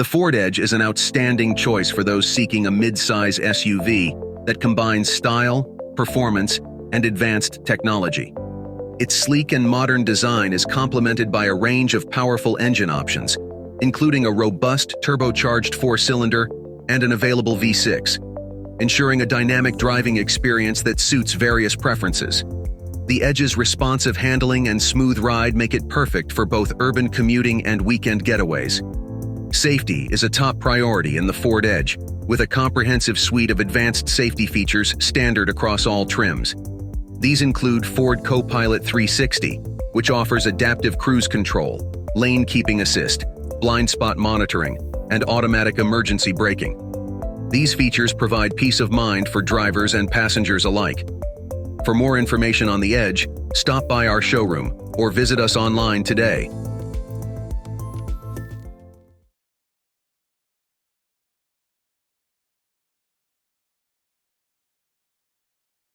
The Ford Edge is an outstanding choice for those seeking a mid-size SUV that combines style, performance, and advanced technology. Its sleek and modern design is complemented by a range of powerful engine options, including a robust turbocharged 4-cylinder and an available V6, ensuring a dynamic driving experience that suits various preferences. The Edge's responsive handling and smooth ride make it perfect for both urban commuting and weekend getaways. Safety is a top priority in the Ford Edge, with a comprehensive suite of advanced safety features standard across all trims. These include Ford Co-Pilot 360, which offers adaptive cruise control, lane keeping assist, blind spot monitoring, and automatic emergency braking. These features provide peace of mind for drivers and passengers alike. For more information on the Edge, stop by our showroom or visit us online today.